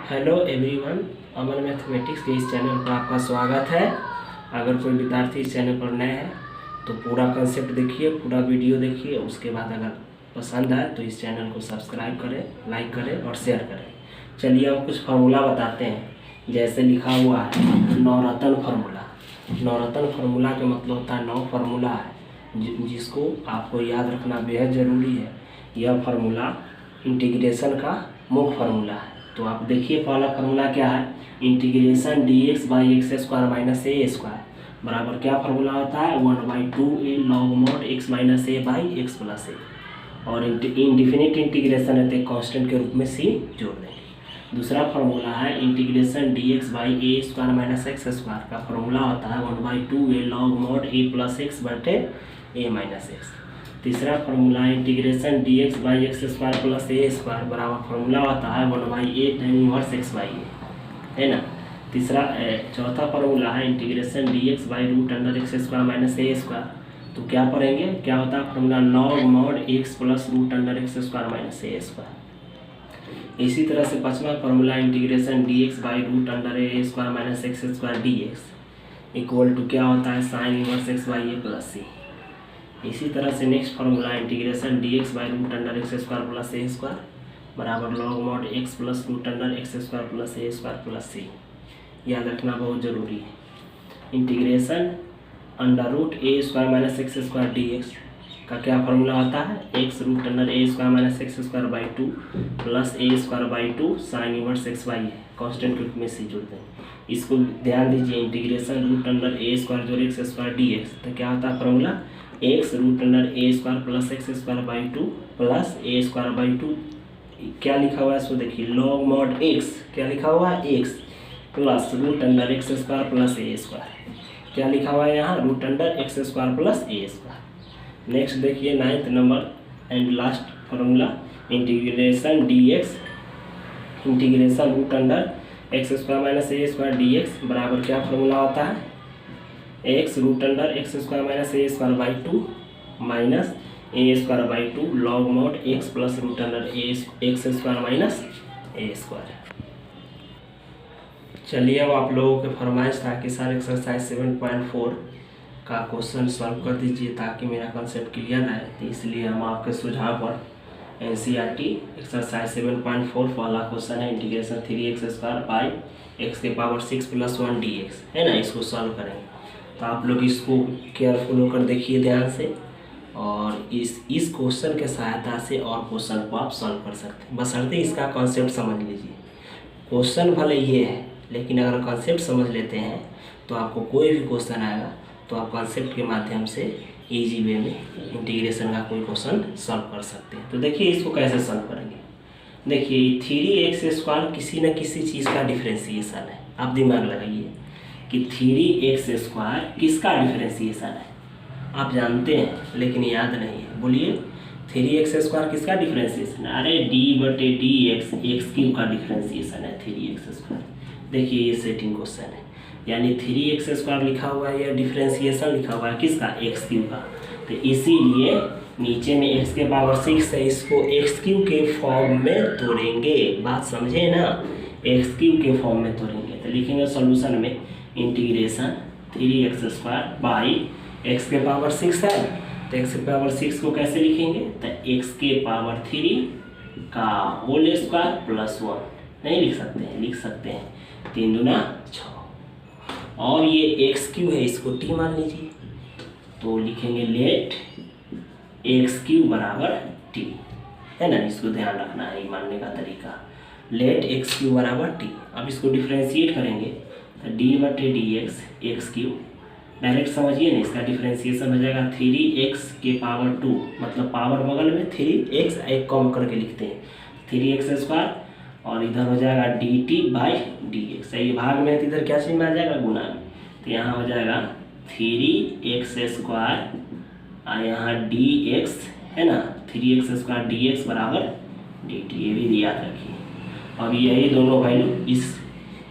Hello everyone, अमन mathematics के इस channel पर आपका स्वागत है। अगर कोई विद्यार्थी इस चैनल पर नए हैं तो पूरा कंसेप्ट देखिए, पूरा वीडियो देखिए। उसके बाद अगर पसंद आए तो इस चैनल को सब्सक्राइब करें, लाइक करें और शेयर करें। चलिए हम कुछ फार्मूला बताते हैं। जैसे लिखा हुआ है नवरत्न फार्मूला। नवरत्न फार्मूला का मतलब होता है 9 फार्मूला है जिसको आपको याद रखना बेहद ज़रूरी है। यह फार्मूला इंटीग्रेशन का मुख्य फार्मूला है। तो आप देखिए पहला फार्मूला क्या है, integration dx by X square minus A square बराबर क्या फार्मूला होता है 1/2a log mod x minus A by X plus A. और इनडिफिनिट इंटीग्रेशन है तो कांस्टेंट के रूप में c जोड़ देंगे। दूसरा फार्मूला है integration dx by A square minus x square का फार्मूला होता है 1/2a log mod A plus X बटे ए माइनस एक्स। तीसरा formula integration dx by X square plus A square बराबर फार्मूला होता है 1/a tan inverse x by A, है ना। चौथा फार्मूला है integration dx by root under x square minus A square. तो क्या पढ़ेंगे, क्या होता है formula log mod x plus root under x square minus ए स्क्वायर। इसी तरह से पांचवा formula integration dx by root under A square minus x square dx equal to क्या होता है sine inverse x by A plus C. इसी तरह से next formula integration dx by root under x square plus A square बराबर log mod x plus root under x square plus ए square plus सी। याद रखना बहुत ज़रूरी है। Integration under root a square minus x square dx का क्या formula होता है x root under A square minus x square by 2 plus A square by 2 sine inverse x by a constant के रूप में सी जोड़ते हैं। इसको ध्यान दीजिए, इंटीग्रेशन रूट अंडर ए स्क्वायर जोड़ एक्स स्क्वायर dx तो क्या होता है formula x root under A square plus x square by 2 plus A square by 2 क्या लिखा हुआ है इसको देखिए लॉग मॉड x क्या लिखा हुआ है x plus root under x square plus ए स्क्वायर क्या लिखा हुआ है यहाँ root under x square plus ए स्क्वायर। नेक्स्ट देखिए 9th number and last formula integration dx integration root under x square minus A square dx बराबर क्या formula होता है x root under x square minus A square by 2 minus A square by 2 log mod x plus root under x square minus A square. चलिए अब आप लोगों के फरमाइश था कि सर एक्सरसाइज 7.4 का क्वेश्चन सॉल्व कर दीजिए ताकि मेरा कंसेप्ट क्लियर है। तो इसलिए हम आपके सुझाव पर NCERT एक्सरसाइज 7.4 वाला क्वेश्चन है integration 3x square by x के पावर 6 प्लस 1 dx है ना, इसको सॉल्व करेंगे। तो आप लोग इसको केयरफुल होकर देखिए ध्यान से, और इस क्वेश्चन के सहायता से और क्वेश्चन को आप सॉल्व कर सकते हैं, बशर्ते इसका कॉन्सेप्ट समझ लीजिए। क्वेश्चन भले ये है लेकिन अगर कॉन्सेप्ट समझ लेते हैं तो आपको कोई भी क्वेश्चन आएगा तो आप कॉन्सेप्ट के माध्यम से इजी वे में इंटीग्रेशन का कोई क्वेश्चन सॉल्व कर सकते हैं। तो देखिए इसको कैसे सॉल्व करेंगे। देखिए 3x स्क्वायर किसी न किसी चीज़ का डिफ्रेंसीसन है। आप दिमाग लगाइए कि 3x स्क्वायर किसका डिफ्रेंसीसन है, आप जानते हैं लेकिन याद नहीं है। बोलिए 3x स्क्वायर किसका डिफ्रेंसीसन है, अरे d बटे डी एक्स क्यूब का डिफ्रेंसीसन है 3x स्क्वायर। देखिए ये सेटिंग क्वेश्चन है, यानी 3x स्क्वायर लिखा हुआ है, या डिफ्रेंसीसन लिखा हुआ है किसका एक्स क्यूब का। तो इसीलिए नीचे में x के पावर 6 है, इसको एक्स क्यूब के फॉर्म में तोड़ेंगे। बात समझे ना, एक्स क्यूब के फॉर्म में तोड़ेंगे। तो लिखेंगे सॉल्यूशन में integration 3x square by x के पावर 6 है, तो एक्स के पावर 6 को कैसे लिखेंगे, तो एक्स के पावर 3 का होल स्क्वायर प्लस 1 नहीं लिख सकते हैं, लिख सकते हैं 3 दूना 6। और ये एक्स क्यू है, इसको टी मान लीजिए, तो लिखेंगे लेट एक्स क्यू बराबर टी, है ना। इसको ध्यान रखना है, ये मानने का तरीका लेट एक्स क्यू बराबर टी। अब इसको डिफ्रेंशिएट करेंगे तो डी बटे डी एक्स क्यू डायरेक्ट समझिए ना, इसका डिफ्रेंशिएशन हो जाएगा 3x के पावर 2, मतलब पावर बगल में 3x एक कम करके लिखते हैं 3x स्क्वायर, और इधर हो जाएगा dt बाई डी एक्स। ये भाग में है तो इधर क्या चीज में आ जाएगा गुना में, तो यहाँ हो जाएगा 3x स्क्वायर और यहाँ dx है ना, 3x स्क्वायर dx बराबर dt। ये भी याद रखिए, और यही दोनों वैल्यू इस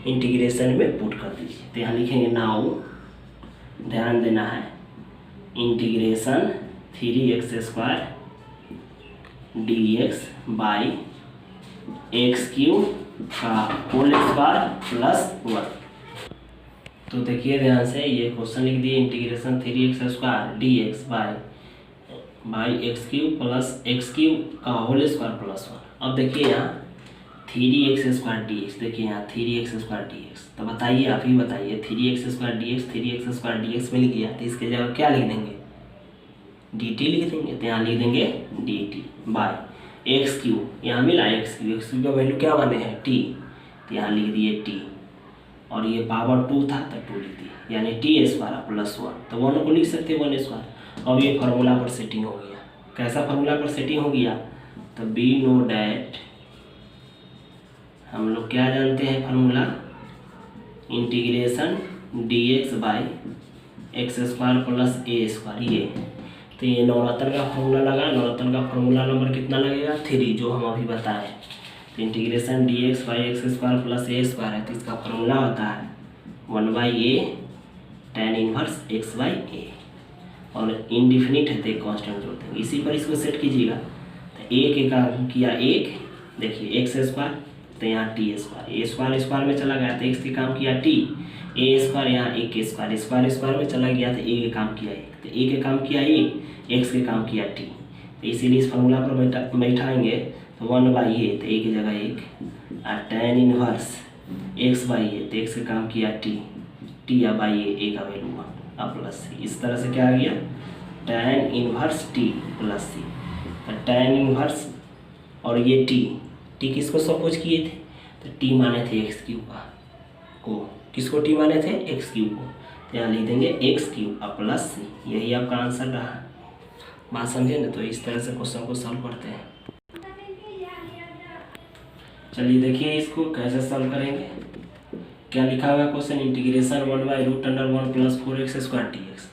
इंटीग्रेशन में पुट कर दीजिए। तो यहाँ लिखेंगे नाउ, ध्यान देना है, integration 3x square dx by x cube का होल स्क्वायर प्लस 1। तो देखिए ध्यान से, ये क्वेश्चन लिख दिए integration 3x² dx by x cube plus x cube का होल स्क्वायर प्लस 1। अब देखिए यहाँ 3x² dx, देखिए यहाँ 3x² dx। तो बताइए, आप ही बताइए, 3x² dx 3x² dx में लिख दिया तो इसके जगह क्या लिख देंगे, dt लिख देंगे। तो यहाँ लिख देंगे dt बाई एक्स क्यूब, यहाँ मिला एक्स क्यूब का वैल्यू क्या बने हैं t, तो यहाँ लिख दिए t, और ये पावर 2 था तो 2 लिख दिए, यानी t² प्लस 1। तो 1 को लिख सकते हैं 1²। अब ये फार्मूला पर सेटिंग हो गया। कैसा फार्मूला पर सेटिंग हो गया, तो बी नो डैट, हम लोग क्या जानते हैं formula, integration dx by x² plus a², ये तो ये नवरत्न का फार्मूला लगा। नवरत्न का फार्मूला नंबर कितना लगेगा, 3, जो हम अभी बताएं। तो integration dx by x² plus a² है, तो इसका फार्मूला होता है 1/a tan inverse x by a, और इनडिफिनिट है तो एक कॉन्स्टेंट जोड़ देंगे। इसी पर इसको सेट कीजिएगा। तो a के काम किया 1, देखिए x², तो यहाँ t², a² में चला गया तो x के काम किया t, a² यहाँ 1 के स्क्वायर में चला गया तो a के काम किया 1, तो a के काम किया 1, x के काम किया t। तो इसीलिए इस फार्मूला पर बैठाएंगे तो 1/a, तो a की जगह 1, और tan inverse x by a, तो x के काम किया t या बाई a का वैल्यू 1 और प्लस c। इस तरह से क्या आ गया, tan inverse t plus c। तो tan इनवर्स, और ये t किसको सपोज किए थे, तो t माने थे एक्स क्यूब को, किसको t माने थे, एक्स क्यूब को। तो यहाँ लिख देंगे एक्स क्यूब और प्लस सी, यही आपका आंसर रहा। बात समझे ना। तो इस तरह से क्वेश्चन को सॉल्व करते हैं। चलिए देखिए इसको कैसे सॉल्व करेंगे। क्या लिखा हुआ है question, integration 1/√1 plus 4x² dx।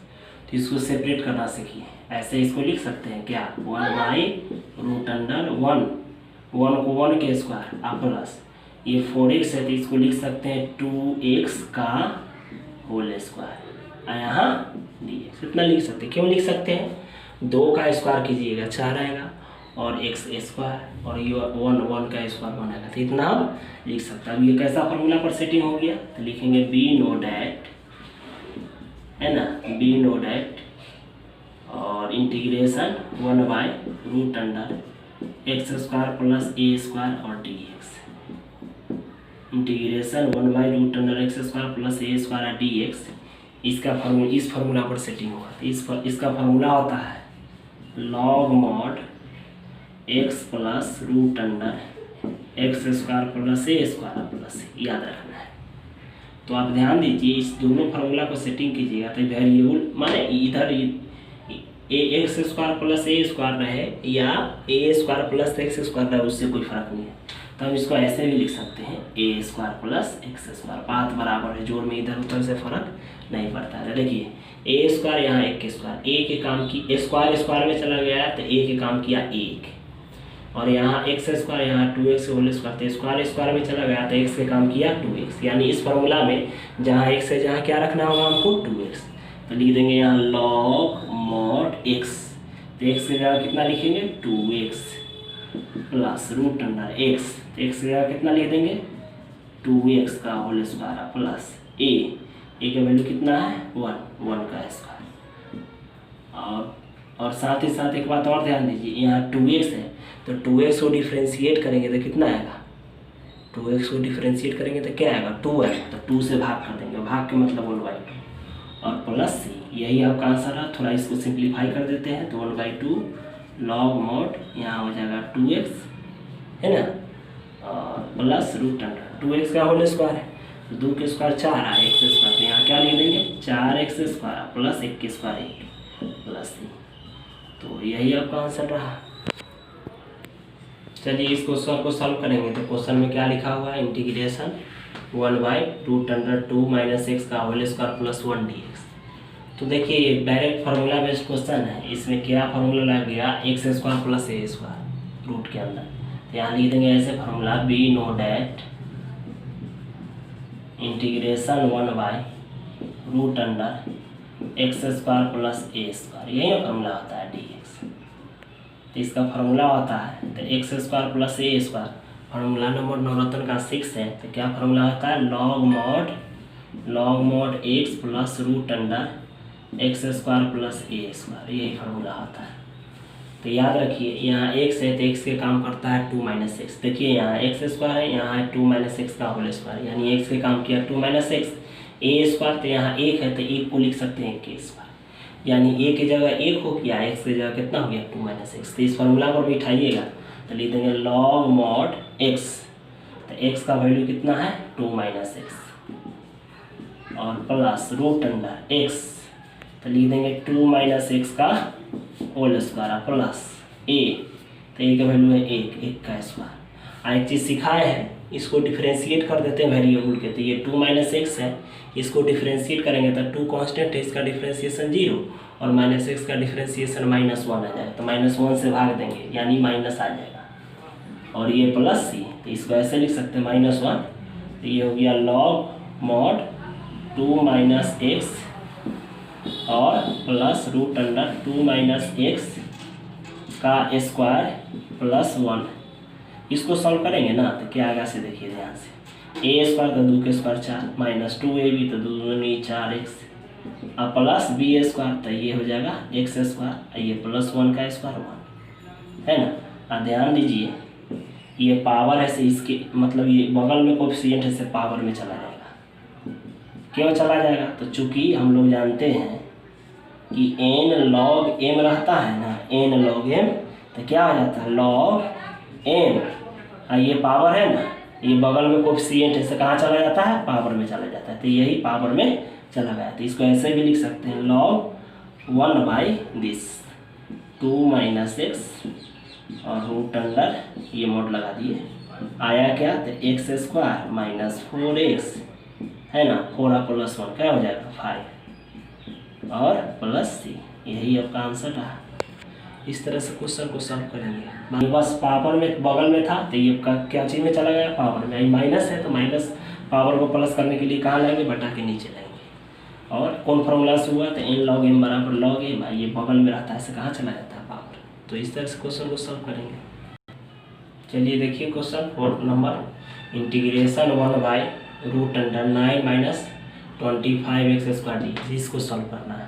तो इसको सेपरेट करना सीखिए। ऐसे इसको लिख सकते हैं क्या, 1/√1, 1 को 1 के स्क्वायर और प्लस ये 4x है तो इसको लिख सकते हैं 2x का होल स्क्वायर, यहाँ dx। इतना लिख सकते हैं। क्यों लिख सकते हैं, 2 का स्क्वायर कीजिएगा 4 आएगा, और x² और ये 1 का स्क्वायर बनेगा, तो इतना हम लिख सकते हैं। अब ये कैसा फार्मूला पर सेटिंग हो गया, तो लिखेंगे बी नो डैट, है ना, बी नो डैट और इंटीग्रेशन 1/√x² प्लस a² और dx, integration 1/√x² plus a² और dx। इसका फार्मूला, इस फार्मूला पर सेटिंग होगा। तो इसका फार्मूला होता है log mod x plus √x² plus a² plus, याद रखना है। तो आप ध्यान दीजिए, इस दोनों फार्मूला को सेटिंग कीजिएगा तो वेरिएबल माने इधर x² प्लस a² रहे या a² प्लस x² रहे, उससे कोई फर्क नहीं है। तो हम इसको ऐसे भी लिख सकते हैं a² प्लस x², बात बराबर है, जोड़ में इधर उधर से फर्क नहीं पड़ता है। देखिए a² यहाँ 1 के स्क्वायर, a के काम की स्क्वायर में चला गया तो a के काम किया 1, और यहाँ x² यहाँ 2x होल स्क्वायर, तो स्क्वायर में चला गया तो x के काम किया 2x। यानी इस फार्मूला में जहाँ x है, जहाँ क्या रखना होगा हमको 2x, तो लिख देंगे यहाँ log mod x, तो x की जगह कितना लिखेंगे 2x प्लस √x, तो x की जगह कितना लिख देंगे 2x का होल स्क्वायर प्लस a का वैल्यू कितना है 1 का स्क्वायर। और साथ ही साथ एक बात और ध्यान दीजिए, यहाँ 2x है तो 2x को डिफ्रेंशिएट करेंगे तो कितना आएगा, 2x को डिफ्रेंशिएट करेंगे तो क्या आएगा 2 आएगा, तो 2 से भाग कर देंगे, भाग के मतलब 1/2 और प्लस c, यही आपका आंसर है। थोड़ा इसको सिंप्लीफाई कर देते हैं तो 1/2 log mod, यहाँ हो जाएगा 2x, है ना, और प्लस √2x का होल स्क्वायर है, 2 के स्क्वायर 4 है, x², तो यहाँ क्या लिख देंगे 4x² प्लस 1 के स्क्वायर 1 प्लस c। तो यही आपका आंसर रहा। चलिए इस क्वेश्चन को सॉल्व करेंगे। तो क्वेश्चन में क्या लिखा हुआ है, इंटीग्रेशन 1/√2 माइनस x का होल स्क्वायर प्लस 1 dx। तो देखिए ये डायरेक्ट फार्मूला बेस्ड क्वेश्चन है। इसमें क्या फार्मूला लग गया, x² प्लस a² रूट के अंदर, तो यहाँ लिख देंगे ऐसे formula be know that integration 1/√x² plus a², यही फार्मूला होता है dx। तो इसका फार्मूला होता है तो x² plus a² formula number नवरत्न का 6 है। तो क्या फार्मूला होता है, log mod x plus root under x square plus ए स्क्वायर, यही फार्मूला होता है। तो याद रखिए यहाँ x है तो x के काम करता है 2 माइनस एक्स। देखिए यहाँ एक्स स्क्वायर है, यहाँ है 2 माइनस एक्स का होल स्क्वायर, यानी x के काम किया 2 माइनस एक्स। ए स्क्वायर तो यहाँ 1 है तो 1 को लिख सकते हैं के स्क्वायर, यानी a की जगह 1 हो गया, x की जगह कितना हो गया 2 माइनस एक्स। तो इस फार्मूला को बिठाइएगा तो लिख देंगे लॉग मॉड x, तो x का वैल्यू कितना है 2 माइनस एक्स और प्लस रूट अंडर x, तो लिख देंगे 2 माइनस एक्स का होल स्क्वायर प्लस a, तो a का वैल्यू है 1 का स्क्वायर। एक चीज़ सिखाए हैं, इसको डिफरेंशिएट कर देते हैं वेरिएबल के। तो ये 2 माइनस एक्स है, इसको डिफरेंशिएट करेंगे तो 2 कांस्टेंट है, इसका डिफरेंशिएशन 0 और माइनस एक्स का डिफरेंशिएशन -1 आ जाएगा। तो -1 से भाग देंगे यानी माइनस आ जाएगा, और ये प्लस सी, तो इसको ऐसे लिख सकते हैं -1। तो ये हो गया लॉग मॉड 2 माइनस एक्स और plus root under 2 minus x का स्क्वायर प्लस 1। इसको सॉल्व करेंगे ना तो क्या आएगा से देखिए ध्यान से, ए स्क्वायर तो 2 के स्क्वायर 4 माइनस 2ab तो 2 दूनी 4x और प्लस बी स्क्वायर, तो ये हो जाएगा एक्स स्क्वायर, ये प्लस 1 का स्क्वायर 1 है ना। ध्यान दीजिए ये पावर है से इसके मतलब ये बगल में कोएफिशिएंट है से पावर में चला जाएगा। क्यों चला जाएगा, तो चूंकि हम लोग जानते हैं कि n log m रहता है ना, n log m, तो क्या हो जाता है log m, ये पावर है ना, ये बगल में कोएफिशिएंट है से कहाँ चला जाता है, पावर में चला जाता है, तो यही पावर में चला गया। तो इसको ऐसे भी लिख सकते हैं log 1 by this 2 minus x और रूट अंडर ये मोड लगा दिए, आया क्या, तो एक्स स्क्वायर माइनस 4x है ना, 4 प्लस 1 क्या हो जाएगा 5 और प्लस सी, यही आपका आंसर रहा। इस तरह से क्वेश्चन को सॉल्व करेंगे। बस पावर में बगल में था तो ये क्या चीज़ में चला गया, पावर में। ये माइनस है तो माइनस पावर को प्लस करने के लिए कहाँ लाएंगे, बटा के नीचे लाएंगे। और कौन फार्मूला से हुआ, तो n log m बराबर log m, ये बगल में रहता है ऐसे कहाँ चला जाता है, पावर। तो इस तरह से क्वेश्चन को सॉल्व करेंगे। चलिए देखिए question 4 number, integration 1 by root under 9 minus 25x square d, इसको सॉल्व करना है।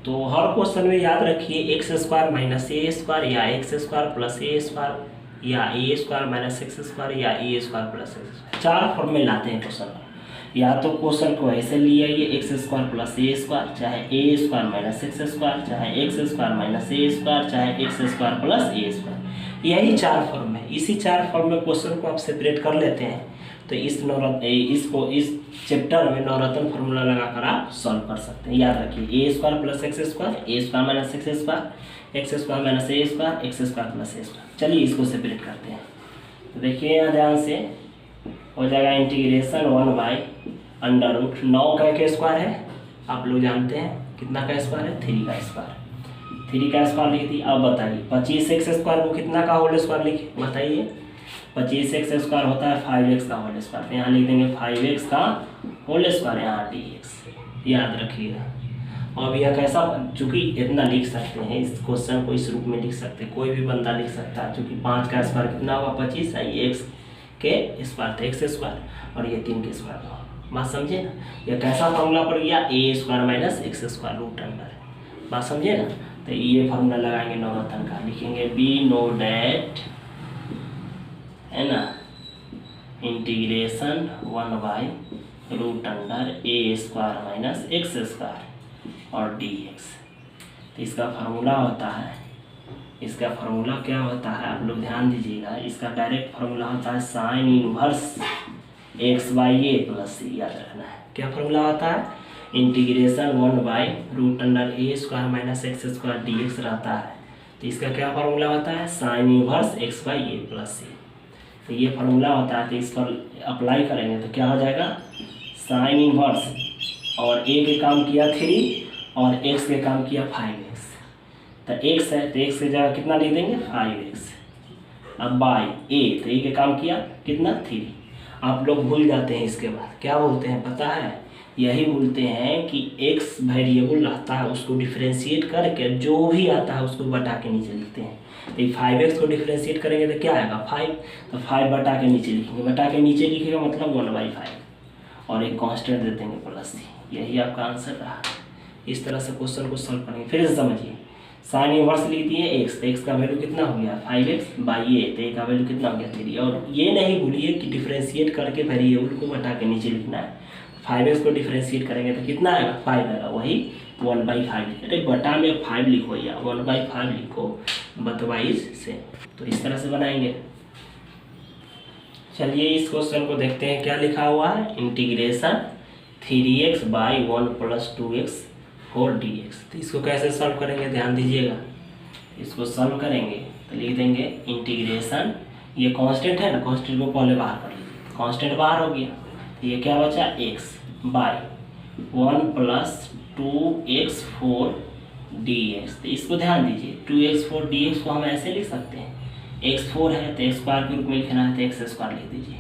तो हर क्वेश्चन में याद रखिए एक्स स्क्वायर माइनस ए स्क्वायर या एक्स स्क्वायर प्लस ए स्क्वायर या a square minus x square या a square plus x square, 4 form में लाते हैं क्वेश्चन। या तो क्वेश्चन को ऐसे ले आइए एक्स स्क्वायर प्लस ए स्क्वायर, चाहे ए स्क्वायर माइनस एक्स स्क्वायर, चाहे एक्स स्क्वायर माइनस ए स्क्वायर, चाहे एक्स स्क्वायर प्लस ए स्क्वायर, यही 4 फॉर्म है। इसी 4 फॉर्म में क्वेश्चन को आप सेपरेट कर लेते हैं तो इस चैप्टर में नवरत्न फार्मूला लगाकर आप सॉल्व कर सकते हैं। याद रखिए a square plus x square, a square minus x square, x square minus A square, x square plus A square. चलिए इसको सेपरेट करते हैं। तो देखिए यहाँ ध्यान से हो जाएगा इंटीग्रेशन 1 बाई अंडर रूट 9 का स्क्वायर है, आप लोग जानते हैं कितना का स्क्वायर है, 3 का स्क्वायर, 3 का स्क्वायर लिख दी। अब बताइए 25x स्क्वायर को कितना का होल स्क्वायर लिखे, बताइए। 25x स्क्वायर होता है 5x का होल स्क्वायर, तो यहाँ लिख देंगे 5x का होल स्क्वायर, यहाँ dx, याद रखिएगा। और यह कैसा, चूँकि इतना लिख सकते हैं इस क्वेश्चन को, इस रूप में लिख सकते हैं, कोई भी बंदा लिख सकता है। चूँकि 5 का स्क्वायर कितना होगा 25, ये x के स्क्वायर थे x स्क्वायर और ये 3 के स्क्वायर का, बात समझे ना। यह कैसा फार्मूला पड़ गया, a square minus x square root under, बात समझे ना। तो ये फार्मूला लगाएंगे नवरत्न का, लिखेंगे बी नो डैट है ना, integration 1 by root under A square minus x square और dx। तो इसका फार्मूला होता है, इसका फार्मूला क्या होता है आप लोग ध्यान दीजिएगा। इसका डायरेक्ट फार्मूला होता है sine inverse x by A plus सी, याद रखना है। क्या फार्मूला होता है, integration 1 by root under A square minus x square dx रहता है। तो इसका क्या फार्मूला होता है, sine inverse x by A plus c. तो ये फार्मूला होता है, तो इस पर अप्लाई करेंगे तो क्या हो जाएगा, साइन इनवर्स और ए के काम किया 3 और एक्स के काम किया 5x। तो x है तो x की जगह कितना लिख देंगे 5x, अब बाई ए, तो ए के काम किया कितना 3, आप लोग भूल जाते हैं। इसके बाद क्या बोलते हैं पता है, यही बोलते हैं कि एक्स वेरिएबल रहता है उसको डिफ्रेंशिएट करके जो भी आता है उसको बटा के नीचे लिखते हैं। तो 5x को डिफ्रेंशिएट करेंगे तो क्या आएगा 5, तो 5 बटा के नीचे लिखेंगे, बटा के नीचे लिखेगा मतलब 1/5 और एक कांस्टेंट दे देंगे प्लस c। यही आपका आंसर रहा। इस तरह से क्वेश्चन को सॉल्व करेंगे। फिर से समझिए, साइन इनवर्स लिख दिए एक्स, तो एक्स का वैल्यू कितना हो गया 5x/a, तो a का वैल्यू कितना हो गया 3। और ये नहीं भूलिए कि डिफ्रेंशिएट करके वेरिएबल को बटा के नीचे लिखना है। 5x को डिफ्रेंशिएट करेंगे तो कितना आएगा 5 आएगा, वही 1/5। अरे बटा में 5 लिखो या 1/5 लिखो, बतवाइज से। तो इस तरह से बनाएंगे। चलिए इस क्वेश्चन को देखते हैं क्या लिखा हुआ है। Integration 3x/1 + 2x 4dx। तो इसको कैसे सॉल्व करेंगे ध्यान दीजिएगा। इसको सॉल्व करेंगे तो लिख देंगे इंटीग्रेशन, ये कांस्टेंट है ना, कांस्टेंट को पहले बाहर कर लीजिए, कांस्टेंट बाहर हो गया। तो ये क्या बचा x/1 + 2x 4dx। तो इसको ध्यान दीजिए 2x 4dx को हम ऐसे लिख सकते हैं, x 4 है तो x² के रूप में लिखना है तो x² लिख दीजिए।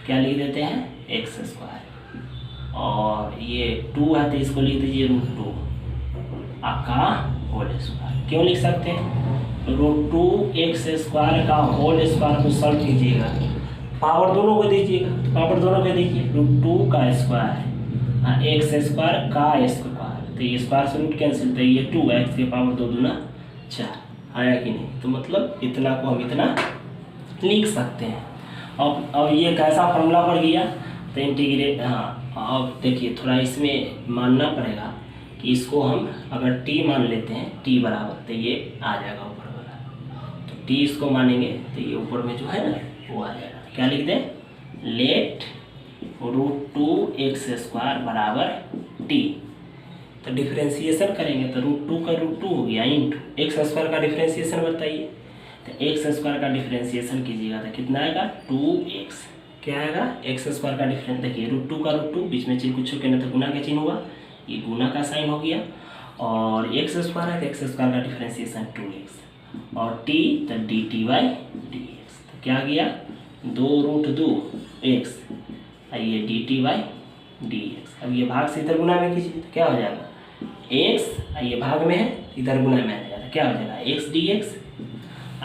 क्या लिख देते हैं x², और ये 2 है तो इसको लिख दीजिए √2 का होल स्क्वायर। क्यों लिख सकते हैं, √2x² का होल स्क्वायर को सॉल्व कीजिएगा, पावर दोनों को दीजिएगा, तो पावर दोनों को दीजिए √2 का स्क्वायर x² का स्क्वायर, तो ये स्क्वायर से रूट कैंसिल, तो ये 2x के पावर 2 दूना 4 आया कि नहीं। तो मतलब इतना को हम इतना लिख सकते हैं। अब ये कैसा फॉर्मूला पड़ गया, तो इंटीग्रेट, अब देखिए थोड़ा इसमें मानना पड़ेगा कि इसको हम अगर t मान लेते हैं t बराबर, तो ये आ जाएगा ऊपर वाला, तो t इसको मानेंगे तो ये ऊपर में जो है ना वो आ जाएगा। क्या लिख दें, लेट √2x² बराबर t। तो डिफ्रेंशिएशन करेंगे तो √2 का √2 हो गया इंटू x² का डिफ्रेंशिएशन बताइए, तो x² का डिफ्रेंशिएशन कीजिएगा तो कितना आएगा 2x। क्या आएगा x² का डिफरेंस, देखिए √2 का √2 बीच में चिन्ह कुछ के ना तो गुना का चिन्ह हुआ, ये गुना का साइन हो गया, और x² है तो x² का डिफ्रेंशिएशन 2x, और t तो dt/dx। तो क्या गया 2√2x, ये dt/dx। अब ये भाग से इधर गुना में कीजिए तो क्या हो जाएगा x, ये भाग में है इधर गुना में आ जाएगा, क्या हो जाएगा x dx।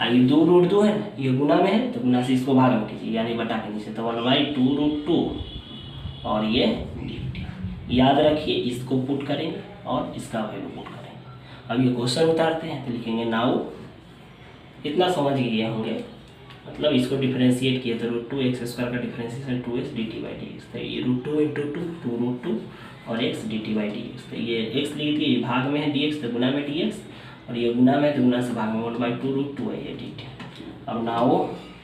ये 2√2 है ना, ये गुना में है तो गुना से इसको भाग में कीजिए यानी बटा के नीचे, तो 1/2√2 और ये dt। याद रखिए इसको पुट करेंगे और इसका वैल्यू पुट करेंगे। अब ये क्वेश्चन उतारते हैं तो लिखेंगे नाउ, इतना समझ गए होंगे, मतलब इसको डिफरेंशिएट किए तो √2x² का डिफरेंशिएशन 2x dt/dx। तो ये √2 × 2 √2 और x dt/dx। तो ये x लिख दिए, भाग में है dx तो गुना में dx, और ये गुना में तो गुना से भाग में 1/2√2 है ये dt। अब नाउ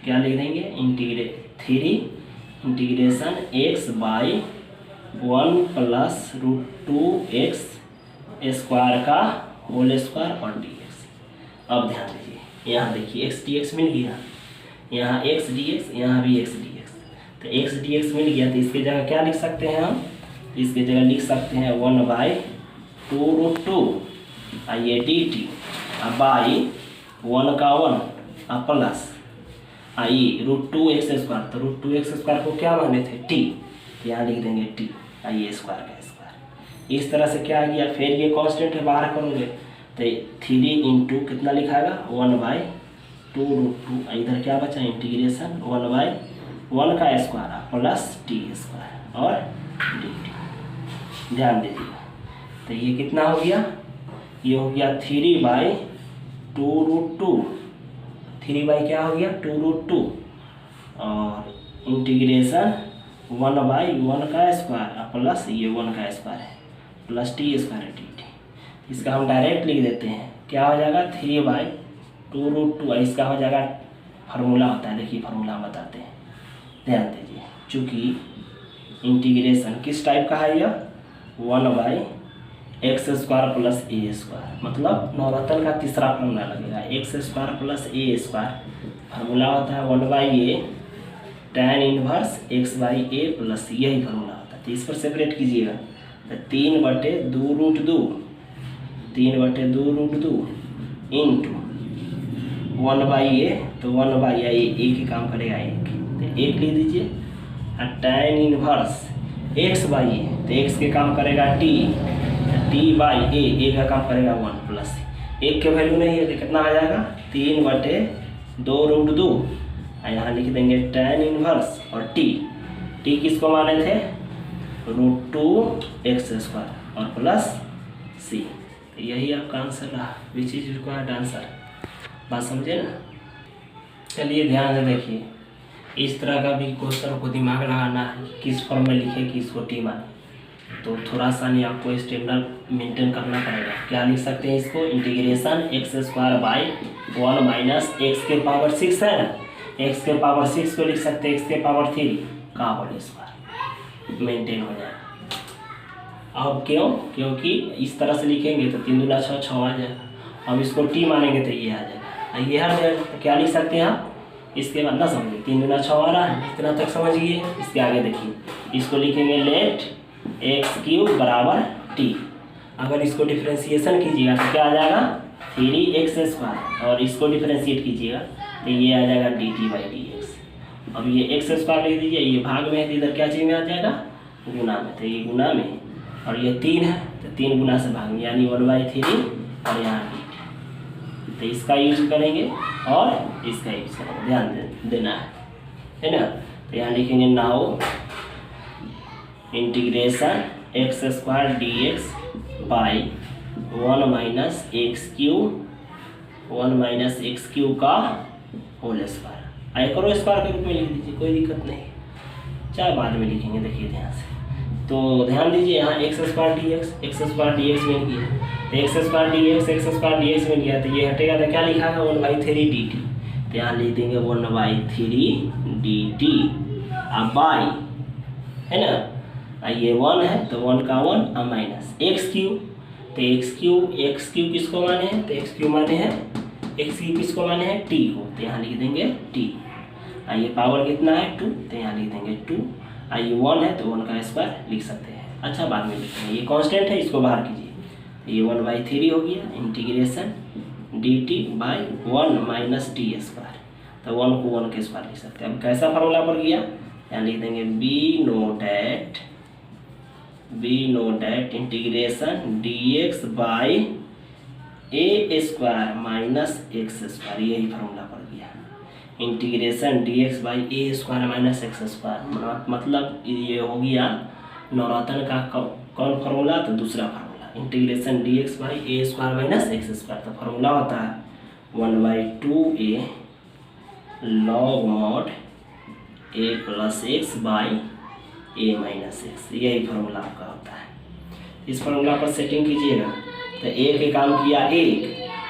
क्या लिख देंगे, 3 x/1 + √2x² का होल स्क्वायर और dx। अब ध्यान दीजिए, यहाँ देखिए x dx मिल गया, यहाँ x dx, यहाँ भी x dx। तो x dx मिल गया तो इसकी जगह क्या लिख सकते हैं हम, इसकी जगह लिख सकते हैं 1/2√2 ये dt बाई 1 का 1 प्लस आई √2x²। तो √2x² को क्या माने थे t, तो यहाँ लिख देंगे t ये स्क्वायर का स्क्वायर। इस तरह से क्या आ गया, फिर ये कांस्टेंट है बाहर करोगे तो 3 × कितना लिखाएगा 1/2√2, इधर क्या बचा इंटीग्रेशन 1/1 का स्क्वायर प्लस t² और dt। ध्यान दीजिएगा, तो ये कितना हो गया, ये हो गया 3/2√2, 3 क्या हो गया 2√2 और इंटीग्रेशन 1/1 का स्क्वायर प्लस ये 1 का स्क्वायर है प्लस t² dt। इसका हम डायरेक्ट लिख देते हैं, क्या हो जाएगा 3/2√2। इसका हो जाएगा, फार्मूला होता है, देखिए फार्मूला हम बताते हैं, ध्यान दीजिए। चूँकि इंटीग्रेशन किस टाइप का है यह 1/x² प्लस a², मतलब नवरत्न का तीसरा फार्मूला लगेगा x² प्लस a²। फार्मूला होता है 1/a tan inverse x/a plus, यही फार्मूला होता है। तो इस पर सेपरेट कीजिएगा तो 3/2√2 इंटू 1/a, तो 1/a एक ही काम करेगा, एक तो एक लिख दीजिए tan इनवर्स x बाई ए, तो x के काम करेगा t, t बाई ए का काम करेगा 1 प्लस एक के वैल्यू नहीं है तो कितना आ जाएगा 3/2√2 और यहाँ लिख देंगे tan इनवर्स और t किसको माने थे √2x² और प्लस c। तो यही आपका आंसर रहा, विच इज रिक्वायर्ड आंसर। बात समझे ना। चलिए ध्यान से देखिए, इस तरह का भी क्वेश्चन को दिमाग लगाना है, किस फॉर्म में लिखे किसको टी माने, तो थोड़ा सा नहीं आपको स्टैंडर्ड मेंटेन करना पड़ेगा। क्या लिख सकते हैं इसको, integration x² by 1 minus x के पावर 6 है ना, x के पावर 6 को लिख सकते हैं x के पावर 3 का होल स्क्वायर, मेंटेन हो जाएगा। अब क्यों, क्योंकि इस तरह से लिखेंगे तो 3 दूना 6 6 आ जाएगा। अब इसको टी मानेंगे तो ये आ जाएगा, ये आ जाएगा। तो क्या लिख सकते हैं आप, इसके बाद ना समझिए 3 दूना 6 आ रहा है, इतना तक समझिए। इसके आगे देखिए, इसको लिखेंगे लेट x³ बराबर t। अगर इसको डिफ्रेंशिएशन कीजिएगा तो क्या आ जाएगा 3x², और इसको डिफ्रेंशिएट कीजिएगा तो ये आ जाएगा dt/dx। अब ये x² लिख दीजिए, ये भाग में है, इधर क्या चीज़ में आ जाएगा गुना में, तो ये गुना में, और ये 3 है तो 3 गुना से भाग में, यानी 1/3 और यहाँ dt। तो इसका यूज करेंगे और इसका यूज करेंगे, ध्यान देना है ना। तो यहाँ लिखेंगे now integration x² dx by 1 minus x³ का होल स्क्वायर। एक और स्क्वायर के रूप में लिख दीजिए, कोई दिक्कत नहीं, चाहे बाद में लिखेंगे। देखिए ध्यान से, तो ध्यान दीजिए यहाँ x² dx मिल गया, तो x² dx मिल गया, तो ये हटेगा तो क्या लिखा है 1/3 dt। तो यहाँ लिख देंगे 1/3 dt अब बाई, है ना, ये 1 है तो 1 का 1 और माइनस x³, तो x³ किसको माने हैं, तो x³ माने हैं x³ किसको माने हैं t को, तो यहाँ लिख देंगे t। ये पावर कितना है 2, तो यहाँ लिख देंगे 2। ये 1 है तो 1 का स्क्वायर लिख सकते हैं, अच्छा बाद में लिखेंगे। ये कांस्टेंट है, इसको बाहर कीजिए, तो ये 1/3 हो गया integration dt by 1 minus t², तो 1 को 1 के स्क्वायर लिख सकते हैं। अब कैसा फार्मूला पर गया, यहाँ लिख देंगे be know that integration dx by a² minus x², यही फार्मूला पर गया, integration dx by a² minus x²। मतलब ये हो गया नवरत्न का कौन फार्मूला, तो दूसरा formula, integration dx by a² minus x²। तो फार्मूला होता है 1/2a log mod a plus x by a minus x, यही फार्मूला आपका होता है। इस फार्मूला पर सेटिंग कीजिएगा, तो a के काम किया 1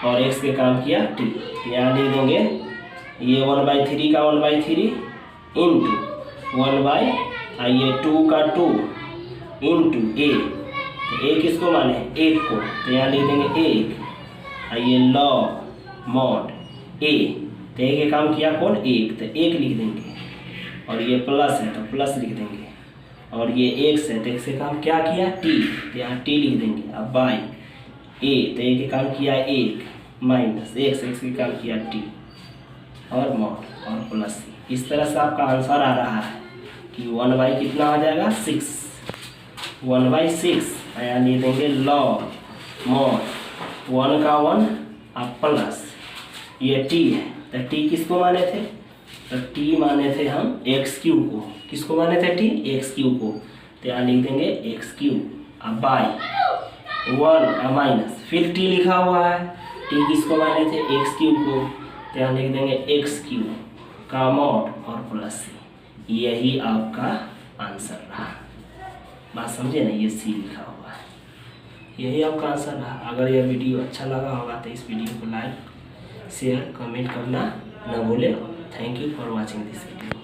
और x के काम किया t, तो यहाँ लिख देंगे ये 1/3 का 1/3 इंटू 2 का 2 इंटू a, तो a किसको माने 1 को, तो यहाँ लिख देंगे 1, ये log mod a, तो a के काम किया कौन 1, तो 1 लिख देंगे, और ये प्लस है तो प्लस लिख देंगे, और ये x है तो x के काम क्या किया t, तो यहाँ t लिख देंगे। अब बाई a, तो a के काम किया 1 माइनस x के काम किया t और मॉड और प्लस c। इस तरह से आपका आंसर आ रहा है कि 1/, कितना आ जाएगा 6, 1/6। यहाँ लिख देंगे लॉग मॉड 1 का 1 और प्लस ये t है, तो t किसको माने थे, तो t माने थे हम x³ को, किसको माने थे t x³ को, तो यहाँ लिख देंगे x³ अब बाई 1 और माइनस फिर t लिखा हुआ है, t किसको माने थे x³ को, तो यहाँ लिख देंगे x³ का मॉड और प्लस c। यही आपका आंसर रहा, बात समझे ना, ये c लिखा हुआ है, यही आपका आंसर रहा। अगर यह वीडियो अच्छा लगा होगा तो इस वीडियो को लाइक शेयर कमेंट करना न भूलें। Thank you for watching this video.